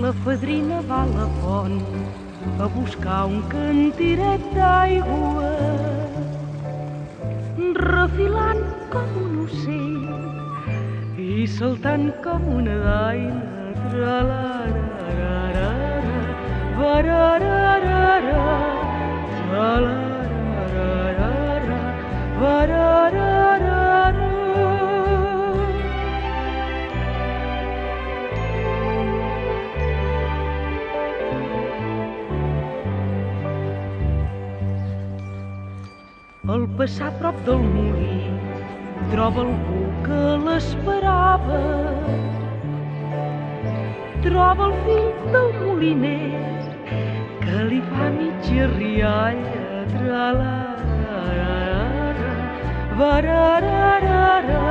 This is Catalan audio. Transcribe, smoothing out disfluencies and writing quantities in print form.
la fadrina va a la font a buscar un cantiret d'aigua, refilant com un ocell i saltant com una daina. Tra-la-ra-ra-ra-ra, va-ra-ra-ra-ra, tra-la-ra-ra-ra-ra, va-ra-ra-ra-ra. Al passar a prop del molí troba algú que l'esperava. Troba el fill del moliner que li fa mitja rialla. Tra-la-ra-ra-ra, va-ra-ra-ra-ra,